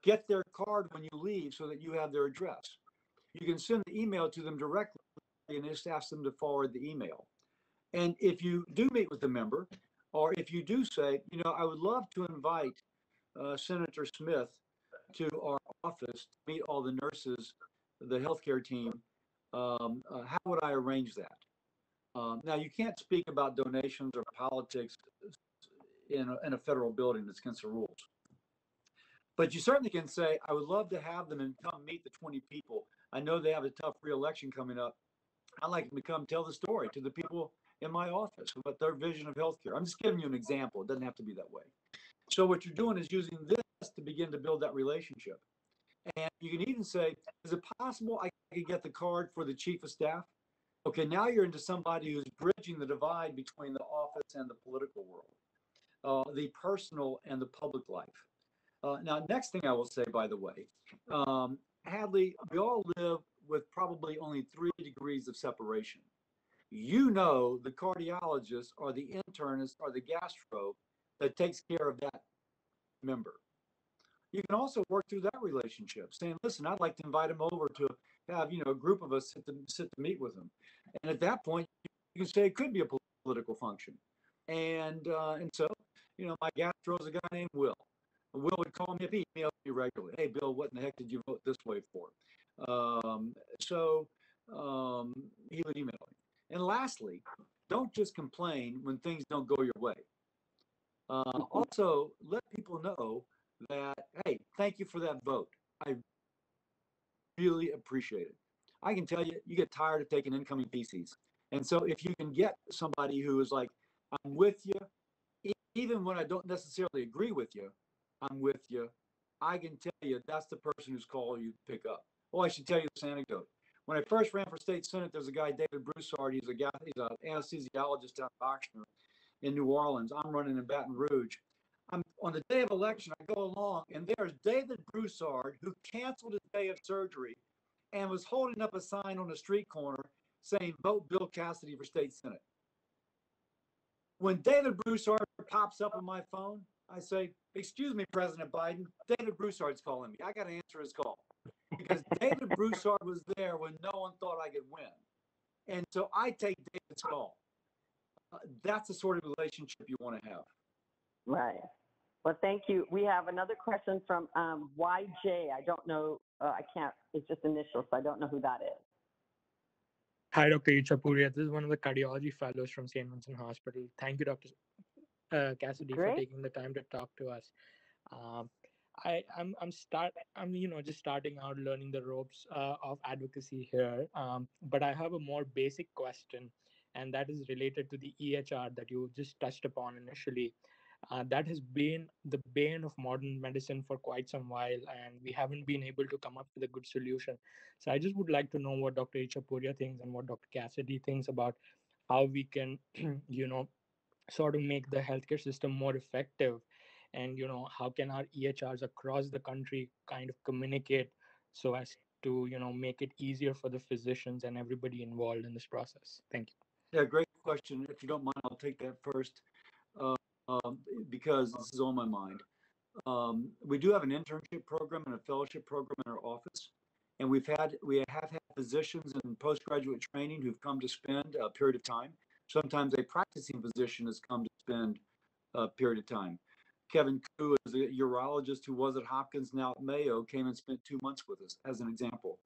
Get their card when you leave so that you have their address. You can send the email to them directly and just ask them to forward the email. And if you do meet with the member, or if you do say, you know, I would love to invite Senator Smith to our office to meet all the nurses, the healthcare team, how would I arrange that? Now, you can't speak about donations or politics in a federal building that's against the rules. But you certainly can say, I would love to have them and come meet the 20 people. I know they have a tough re-election coming up. I'd like them to come tell the story to the people in my office about their vision of healthcare. I'm just giving you an example. It doesn't have to be that way. So what you're doing is using this to begin to build that relationship. And you can even say, is it possible I could get the card for the chief of staff? Okay, now you're into somebody who's bridging the divide between the office and the political world, the personal and the public life. Now, next thing I will say, by the way, Hadley, we all live with probably only 3 degrees of separation. You know, the cardiologist or the internist or the gastro that takes care of that member. You can also work through that relationship, saying, listen, I'd like to invite him over to have, you know, a group of us sit to meet with him. And at that point, you can say it could be a political function. And so, you know, my gastro is a guy named Will. Will would call me if he emailed me regularly. Hey, Bill, what in the heck did you vote this way for? He would email me. And lastly, don't just complain when things don't go your way. Also, let people know that, hey, thank you for that vote. I really appreciate it. I can tell you, you get tired of taking incoming feces. And so if you can get somebody who is like, I'm with you, even when I don't necessarily agree with you, I'm with you. I can tell you that's the person whose call you pick up. Oh, I should tell you this anecdote. When I first ran for state senate, there's a guy, David Broussard. He's an anesthesiologist out of Oxnard in New Orleans. I'm running in Baton Rouge. I'm on the day of election, I go along, and there's David Broussard, who canceled his day of surgery and was holding up a sign on the street corner saying, vote Bill Cassidy for state senate. When David Broussard pops up on my phone, I say, excuse me, President Biden, David Broussard's calling me. I got to answer his call. Because David Broussard was there when no one thought I could win. And so I take David's call. That's the sort of relationship you want to have. Right. Well, thank you. We have another question from YJ. I don't know. I can't. It's just initials, so I don't know who that is. Hi, Dr. Ichapuria. This is one of the cardiology fellows from St. Vincent Hospital. Thank you, Dr. Cassidy, Great. for taking the time to talk to us. I'm just starting out learning the ropes of advocacy here, but I have a more basic question, and that is related to the EHR that you just touched upon initially. That has been the bane of modern medicine for quite some while, and we haven't been able to come up with a good solution. So I just would like to know what Dr. Ichapuria thinks and what Dr. Cassidy thinks about how we can, sort of make the healthcare system more effective, and how can our EHRs across the country kind of communicate so as to make it easier for the physicians and everybody involved in this process. Thank you. Yeah, great question. If you don't mind, I'll take that first because this is on my mind. We do have an internship program and a fellowship program in our office, and we have had physicians in postgraduate training who've come to spend a period of time. Sometimes a practicing physician has come to spend a period of time. Kevin Koo is a urologist who was at Hopkins, now at Mayo, came and spent 2 months with us, as an example.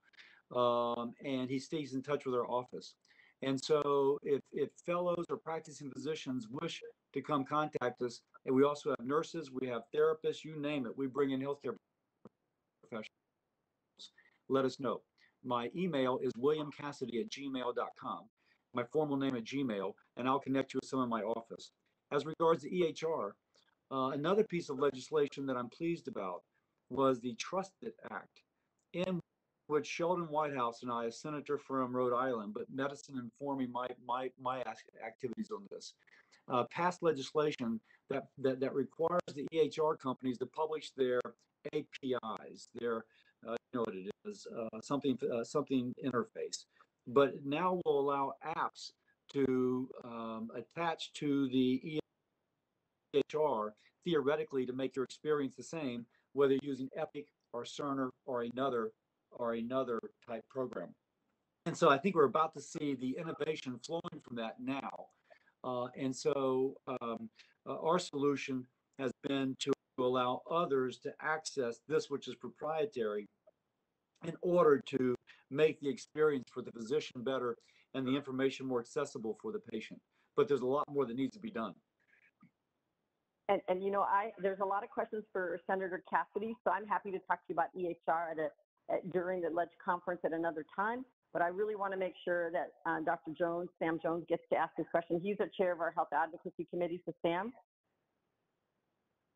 And he stays in touch with our office. And so if fellows or practicing physicians wish to come contact us, and we also have nurses, we have therapists, you name it, we bring in healthcare professionals, let us know. my email is williamcassidy@gmail.com, my formal name at Gmail, and I'll connect you with some of my office. As regards to EHR, another piece of legislation that I'm pleased about was the Trusted Act, in which Sheldon Whitehouse and I, a senator from Rhode Island, but medicine informing my activities on this, passed legislation that requires the EHR companies to publish their APIs, their you know what it is, something interface, but now will allow apps to attach to the EHR theoretically to make your experience the same, whether you're using Epic or Cerner or another type program. And so I think we're about to see the innovation flowing from that now. And so our solution has been to allow others to access this, which is proprietary, in order to make the experience for the physician better and the information more accessible for the patient. But there's a lot more that needs to be done. And you know, there's a lot of questions for Senator Cassidy, so I'm happy to talk to you about EHR during the Ledge conference at another time. But I really want to make sure that Dr. Jones, Sam Jones, gets to ask his question. He's the chair of our Health Advocacy Committee. So Sam?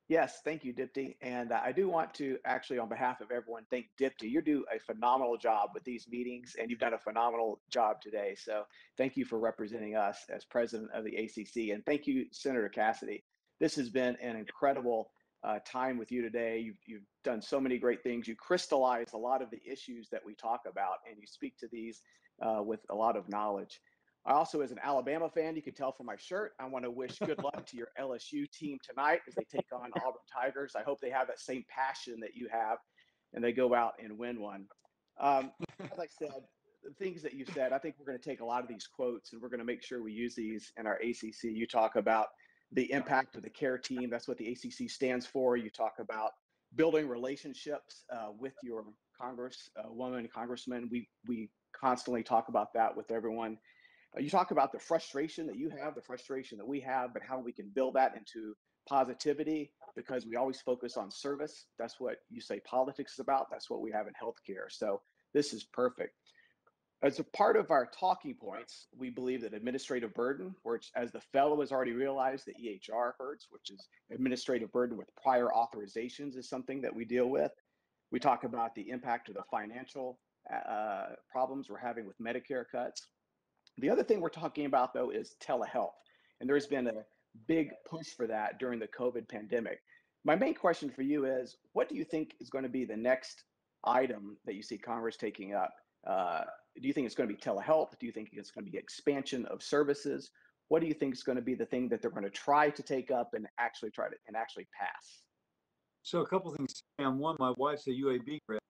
Yes, thank you, Dipti. And I do want to actually, on behalf of everyone, thank Dipti. You do a phenomenal job with these meetings, and you've done a phenomenal job today. So thank you for representing us as president of the ACC. And thank you, Senator Cassidy. This has been an incredible time with you today. You've done so many great things. You crystallize a lot of the issues that we talk about, and you speak to these with a lot of knowledge. I also, as an Alabama fan, you can tell from my shirt, I want to wish good luck to your LSU team tonight as they take on Auburn Tigers. I hope they have that same passion that you have and they go out and win one. As I said, the things that you said, I think we're going to take a lot of these quotes and we're going to make sure we use these in our ACC. You talk about the impact of the care team. That's what the ACC stands for. You talk about building relationships with your congresswoman, congressman. We constantly talk about that with everyone. You talk about the frustration that you have, the frustration that we have, but how we can build that into positivity, because we always focus on service. That's what you say politics is about. That's what we have in healthcare. So this is perfect. As a part of our talking points, we believe that administrative burden, which, as the fellow has already realized, the EHR hurts, which is administrative burden with prior authorizations, is something that we deal with. We talk about the impact of the financial problems we're having with Medicare cuts. The other thing we're talking about, though, is telehealth. And there's been a big push for that during the COVID pandemic. My main question for you is, what do you think is going to be the next item that you see Congress taking up? Do you think it's going to be telehealth? Do you think it's going to be expansion of services? What do you think is going to be the thing that they're going to try to take up and actually pass? So a couple of things, Sam. One, my wife's a UAB grad,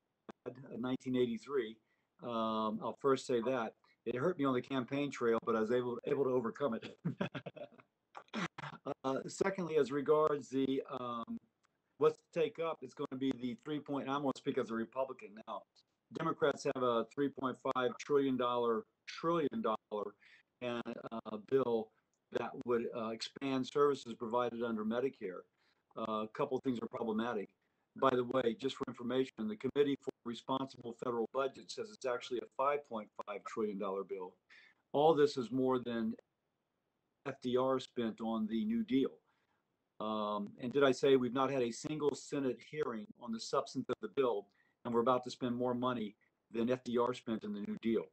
1983. I'll first say that. It hurt me on the campaign trail, but I was able to overcome it. Secondly, as regards the what's to take up, it's going to be the I'm going to speak as a Republican now. Democrats have a $3.5 trillion bill that would expand services provided under Medicare. A couple of things are problematic. By the way, just for information, the Committee for Responsible Federal Budget says it's actually a $5.5 trillion bill. All this is more than FDR spent on the New Deal. And did I say we've not had a single Senate hearing on the substance of the bill, and we're about to spend more money than FDR spent in the New Deal.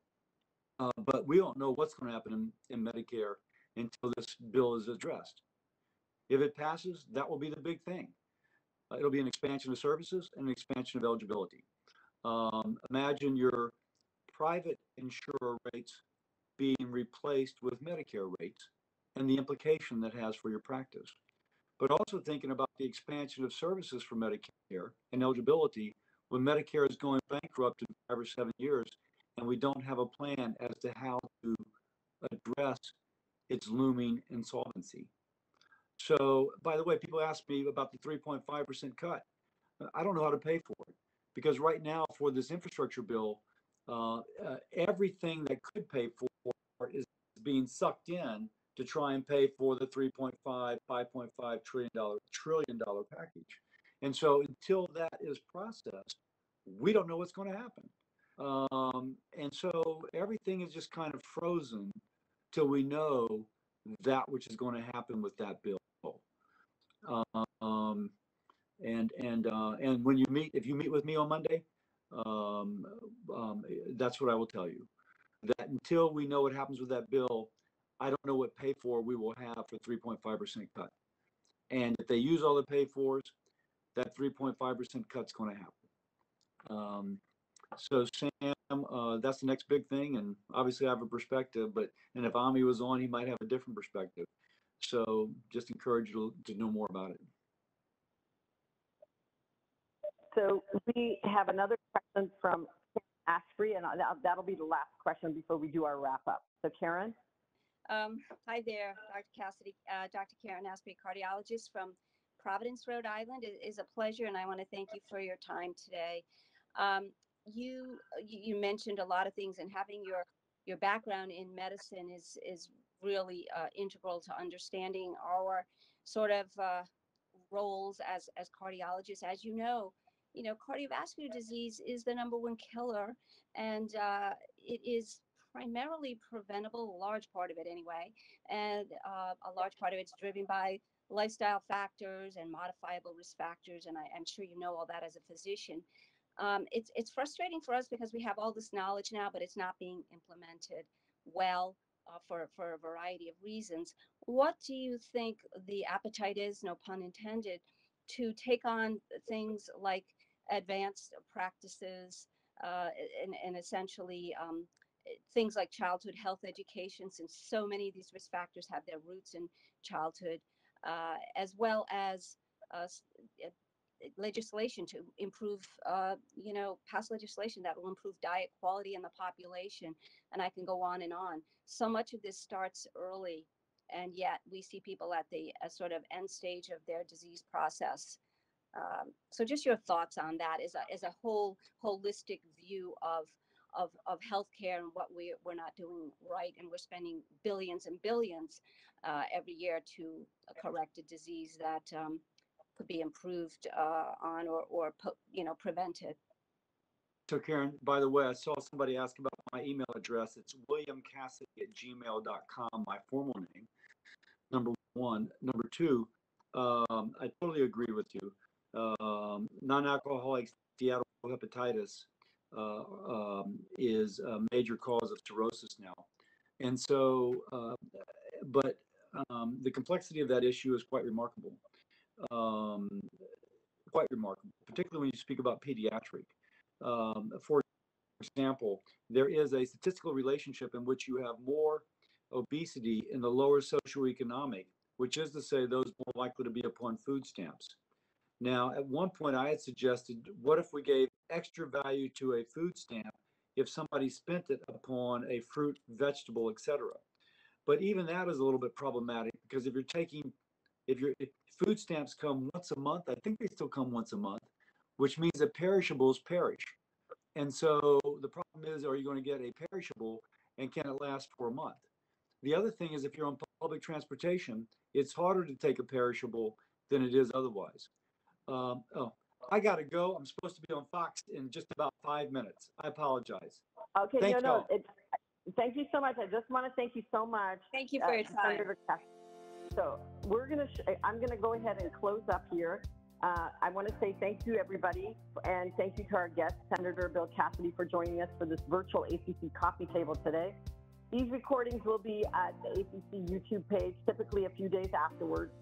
But we don't know what's going to happen in Medicare until this bill is addressed. If it passes, that will be the big thing. It'll be an expansion of services and an expansion of eligibility. Imagine your private insurer rates being replaced with Medicare rates and the implication that has for your practice. But also thinking about the expansion of services for Medicare and eligibility when Medicare is going bankrupt in 5 or 7 years and we don't have a plan as to how to address its looming insolvency. So, by the way, people ask me about the 3.5% cut. I don't know how to pay for it because right now for this infrastructure bill, everything that could pay for is being sucked in to try and pay for the $5.5 trillion package. And so until that is processed, we don't know what's going to happen. And so everything is just kind of frozen till we know that which is going to happen with that bill. And when you meet, if you meet with me on Monday, that's what I will tell you. That until we know what happens with that bill, I don't know what pay for we will have for 3.5% cut. And if they use all the pay fors, that 3.5% cut's going to happen. So Sam, that's the next big thing, and obviously I have a perspective, and if Ami was on, he might have a different perspective. So just encourage you to know more about it. So we have another question from Ashbury, and that'll be the last question before we do our wrap up. So Karen? Hi there, Dr. Cassidy. Dr. Karen Asprey, cardiologist from Providence, Rhode Island. It is a pleasure, and I want to thank you for your time today. You mentioned a lot of things, and having your background in medicine is really integral to understanding our sort of roles as cardiologists. As you know, cardiovascular disease is the #1 killer, and it is primarily preventable, a large part of it anyway, and a large part of it's driven by lifestyle factors and modifiable risk factors, and I'm sure you know all that as a physician. It's frustrating for us because we have all this knowledge now, but it's not being implemented well for a variety of reasons. What do you think the appetite is, no pun intended, to take on things like advanced practices and essentially things like childhood health education, since so many of these risk factors have their roots in childhood, as well as legislation to improve, pass legislation that will improve diet quality in the population, and I can go on and on. So much of this starts early, and yet we see people at the sort of end stage of their disease process. So just your thoughts on that as a whole holistic view of healthcare and what we're not doing right, and we're spending billions and billions every year to correct a disease that could be improved on or prevented. So Karen, by the way, I saw somebody ask about my email address. It's williamcassidy@gmail.com, my formal name, number one. Number two, I totally agree with you. Non-alcoholic steatohepatitis is a major cause of cirrhosis now. And so, but the complexity of that issue is quite remarkable. Particularly when you speak about pediatric. For example, there is a statistical relationship in which you have more obesity in the lower socioeconomic, which is to say those more likely to be upon food stamps. Now, at one point I had suggested, what if we gave extra value to a food stamp if somebody spent it upon a fruit, vegetable, etc. But even that is a little bit problematic, because if food stamps come once a month, I think they still come once a month, which means that perishables perish. And so the problem is, are you going to get a perishable, and can it last for a month? The other thing is, if you're on public transportation, it's harder to take a perishable than it is otherwise. I got to go. I'm supposed to be on Fox in just about 5 minutes. I apologize. Okay, thank you so much. I just want to thank you so much. Thank you for your time. Senator Cassidy. So I'm going to go ahead and close up here. I want to say thank you, everybody, and thank you to our guest, Senator Bill Cassidy, for joining us for this virtual ACC coffee table today. These recordings will be at the ACC YouTube page, typically a few days afterwards.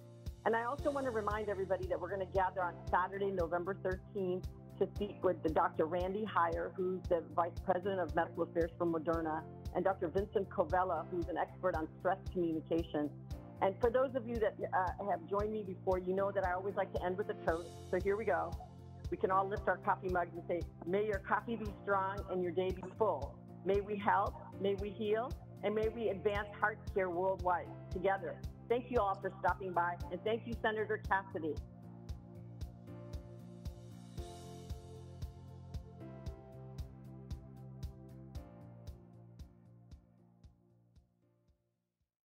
And I also want to remind everybody that we're going to gather on Saturday, November 13th, to speak with Dr. Randy Heyer, who's the Vice President of Medical Affairs for Moderna, and Dr. Vincent Covella, who's an expert on stress communication. And for those of you that have joined me before, you know that I always like to end with a toast. So here we go. We can all lift our coffee mugs and say, may your coffee be strong and your day be full. May we help, may we heal, and may we advance heart care worldwide together. Thank you all for stopping by, and thank you, Senator Cassidy.